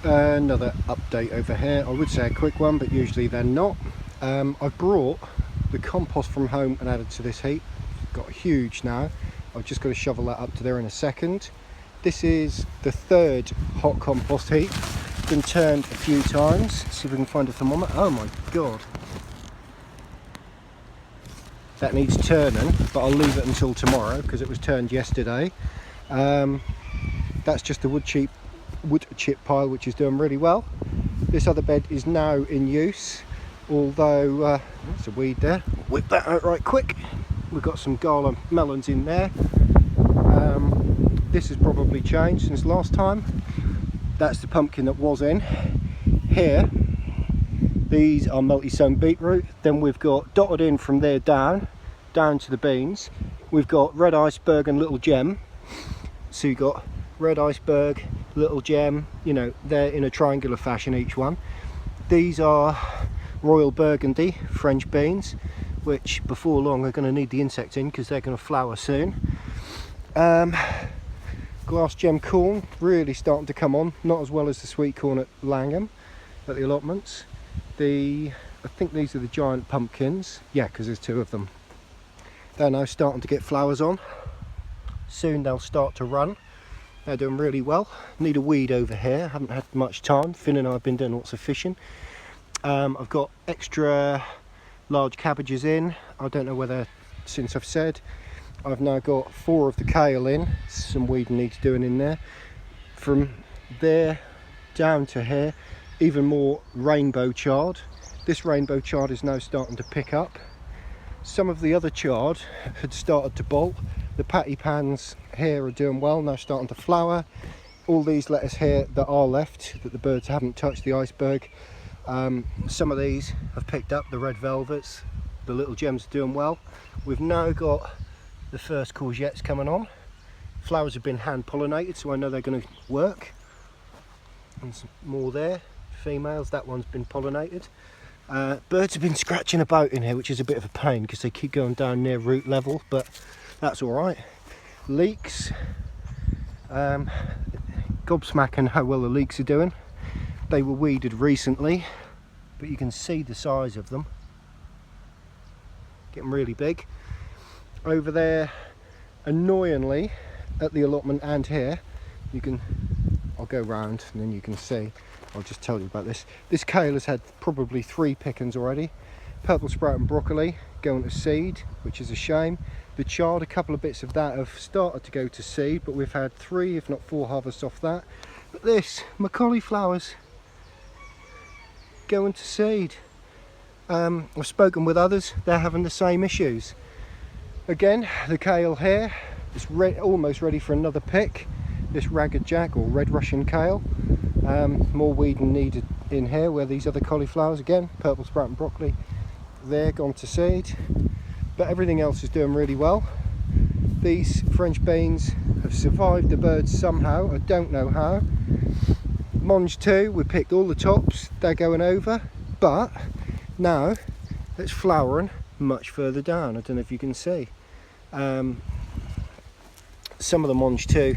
Another update over here. I would say a quick one, but usually they're not. I've brought the compost from home and added to this heap. Got huge now. I've just got to shovel that up to there in a second. This is the third hot compost heap. Been turned a few times. Let's see if we can find a thermometer. Oh my god. That needs turning, but I'll leave it until tomorrow because it was turned yesterday. That's just the wood chip pile, which is doing really well. This other bed is now in use, although there's a weed there. Whip that out right quick. We've got some gala melons in there. This has probably changed since last time. That's the pumpkin that was in here. These are multi-sown beetroot. Then we've got dotted in from there down to the beans. We've got red iceberg and little gem. So you've got red iceberg, little gem, you know, they're in a triangular fashion each one. These are royal burgundy French beans, which before long are going to need the insect in because they're going to flower soon. Glass gem corn really starting to come on, not as well as the sweet corn at Langham at the allotments. I think these are the giant pumpkins, yeah, because there's two of them. They're now starting to get flowers on. Soon they'll start to run. They're doing really well. Need a weed over here, haven't had much time. Finn and I have been doing lots of fishing. I've got extra large cabbages in. I don't know whether, since I've said, I've now got 4 of the kale in. Some weed needs doing in there. From there down to here, even more rainbow chard. This rainbow chard is now starting to pick up. Some of the other chard had started to bolt. The patty pans here are doing well, now starting to flower. All these lettuce here that are left, that the birds haven't touched, the iceberg. Some of these have picked up, the red velvets, the little gems are doing well. We've now got the first courgettes coming on. Flowers have been hand pollinated, so I know they're going to work. And some more there, females, that one's been pollinated. Birds have been scratching about in here, which is a bit of a pain because they keep going down near root level, but that's all right. Leeks, gobsmacking how well the leeks are doing. They were weeded recently, but you can see the size of them, getting really big. Over there, annoyingly, at the allotment and here, you can, I'll go round and then you can see. I'll just tell you about this. This kale has had probably 3 pickings already. Purple sprout and broccoli going to seed, which is a shame. The chard, a couple of bits of that have started to go to seed, but we've had 3 if not 4 harvests off that. But this, my cauliflowers, going to seed. I've spoken with others, they're having the same issues. Again, the kale here is almost ready for another pick. This ragged jack or red Russian kale. More weeding needed in here where these other cauliflowers, again, purple sprout and broccoli, they're gone to seed. But everything else is doing really well. These French beans have survived the birds somehow, I don't know how. Monge 2, we picked all the tops, they're going over, but now it's flowering much further down. I don't know if you can see. Some of the Monge 2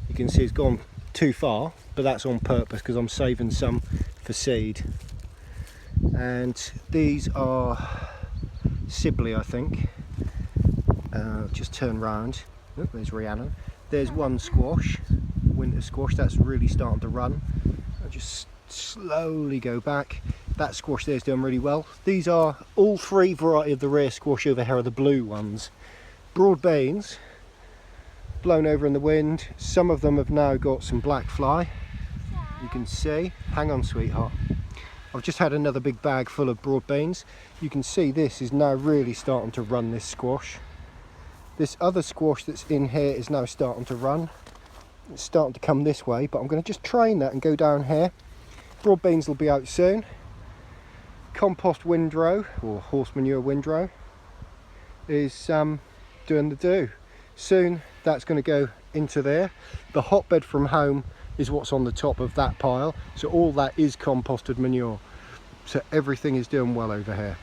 you can see has gone too far, but that's on purpose because I'm saving some for seed. And these are Sibley, I think. Just turn round. Oh, there's Rhiannon. There's one squash, winter squash, that's really starting to run. I'll just slowly go back. That squash there is doing really well. These are all 3 variety of the rare squash over here are the blue ones. Broad beans, blown over in the wind. Some of them have now got some black fly. You can see. Hang on, sweetheart. I've just had another big bag full of broad beans. You can see this is now really starting to run, this squash. This other squash that's in here is now starting to run. It's starting to come this way, but I'm going to just train that and go down here. Broad beans will be out soon. Compost windrow, or horse manure windrow, is doing the do. Soon that's going to go into there. The hotbed from home is what's on the top of that pile, so all that is composted manure. So everything is doing well over here.